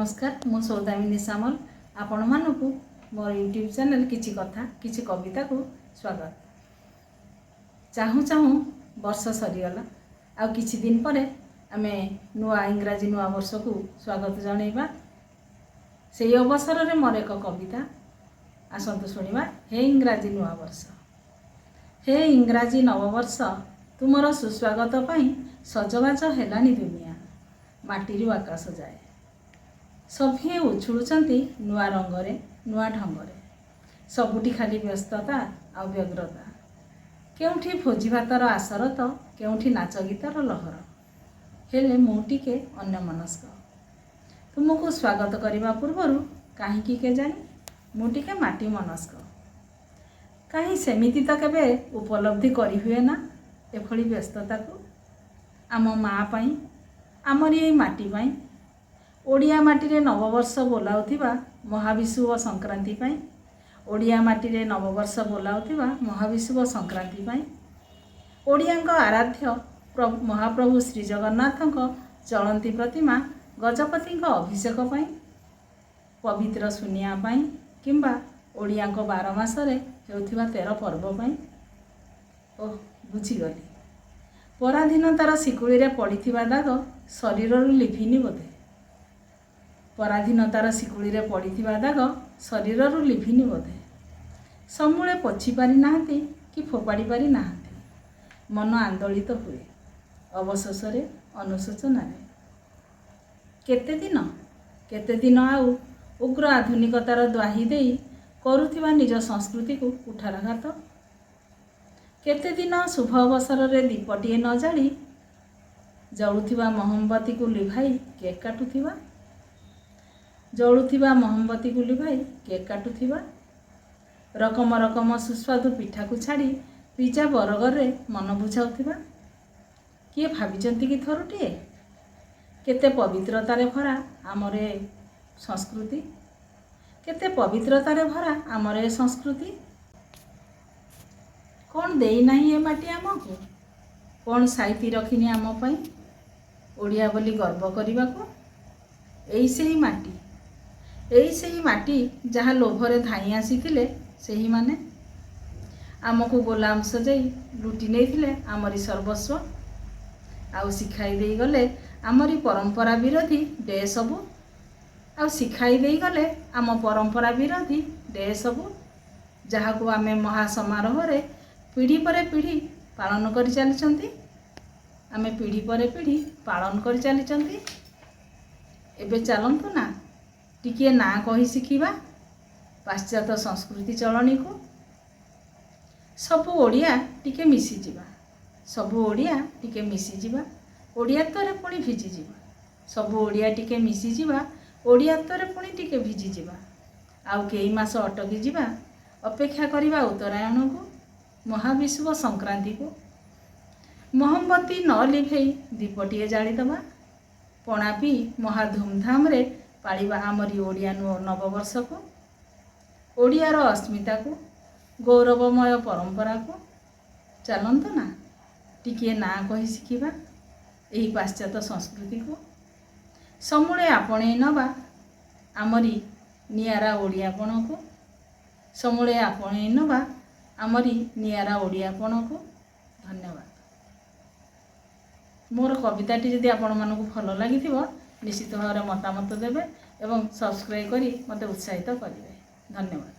नमस्कार मु सौदामिनी सामल आपण मानकु मोर यूट्यूब चैनल किछि कथा किछि कविता को स्वागत। चाहू चाहू वर्ष सरीगला आ किछि दिन पर आमे नुआ इंग्राजी नुआ वर्ष को स्वागत जणैबा। सेही अवसर रे मोर एक कविता आसंतु सुनिबा। हे इंग्राजी नुआ वर्ष, हे इंग्राजी नववर्ष, तुमर सुस्वागत पाई सजबाज हेलानी दुनिया माटीरू आकाश जाए। सभे उछुलुचंती नुआ रंगरे नुआ ढंगरे, सबुठी खाली व्यस्तता आ व्यग्रता। केउठी भोजी भातर आसरत, केउठी नाच गीतर लहर, हेले मु टिके अन्यमनस्क। तुमको स्वागत करने पूर्वर कहीं केजानी मु टिके माटी मनस्क। कहीं सेमिति तो केबे उपलब्धि करी हुए ना एभली व्यस्तता को। आम माँ पाई आमरी ए माटी पाई ओडिया माटी रे नववर्ष बोलाउथिबा महाविषुव संक्रांति पाई, ओडिया माटी रे नववर्ष बोलाउथिबा महाविषुव संक्रांति पाई, ओडियांक आराध्य महाप्रभु श्री जगन्नाथंक चलंती प्रतिमा गजपतिंक अभिषेक पाई, पवित्र सुनिया पाई किंबा ओडियांक 12 मासरे हेउथिबा 13 पर्व पाई। ओह बुझीगली। पराधीनतार शिकुड़ी रे पड़िथिबा दाग शरीररु लिभिनी बोधे। पराधीनतार शिकुड़ी रे पड़िथिबा दाग शरीररु लिभिनी बोधे। समूले पोछि पारि नाहंती कि फोपाड़ी पारि नाहंती। मन आंदोलित हुए अवशोष रे अनुशोचना रे। केते दिन आउ उग्र आधुनिकतार द्वाही देई करुथिबा निज संस्कृति को कुठाराघात। केते दिन शुभ अवसर रे दीपटिए न जाली जलुथिबा मोमबत्ती को लिभाई केक काटुथिबा, जलुथिबा मोमबत्ती को लिभाई केक काटुथिबा। रकम रकम सुस्वादु पिठा को छाड़ी पिज्जा बर्गर रे मन बुझाउथिबा। किए भाबिचंती कि थरुटिए केते पवित्रतारे भरा आमरे संस्कृति, केते पवित्रतारे भरा आमरे संस्कृति। कौन देई नाही ए माटी आमको, कौन साइती रखिनी आम पाई ओडिया बोली गर्व करने को। एई सेही माटी जहाँ लोभरे धाई आसीथिले सेही माने आमको गोलाम सजाई लुटी नेइथिले आमरी सर्वस्व। आउ शिखाई देई गले आमरी परंपरा विरोधी डे सबू, आउ शिखाई देई गले आम परंपरा विरोधी डे सबू, जहाँ को आमे महासमारोह रे पीढ़ी पर पीढ़ी पालन कर चलचंती। आमे पीढ़ी पर पीढ़ी पालन कर चलचंती। एबे चलंतु ना टिके ना कही शिखिबा पाश्चात्य संस्कृति चलनी को। सबु ओडिया टिके मिसी जिबा, सबु ओडिया टिके मिसी जिबा, ओडिया तरे पुणी भिजी जिबा। सबु ओडिया टिके मिसी जिबा, ओडिया तरे पुणी टिके भिजी जिबा। आउ केई मास अटकी जिबा अपेक्षा करिबा उत्तरायण को, महाविषुव संक्रांति को। मोमबत्ती न लिभेई दीपटिए जालीदबा, पणा पी महा धूमधाम रे पालिबा आमरी ओडिया नववर्ष को। ओडियार अस्मिता को, गौरवमय परंपरा को चलंतु ना टिके ना कही शिखिबा एही पाश्चात्य संस्कृति को। समूले आपणे नबा आमरी नियारा ओडियापण को, समूले आपणे नबा आमरी नियारा ओडियापण को। धन्यवाद। मोर कविताटी जदि आपण मानकु भल लागिथिबो निश्चित भाव मतामत देबे एवं सब्सक्राइब करी मते उत्साहित करिवे। धन्यवाद।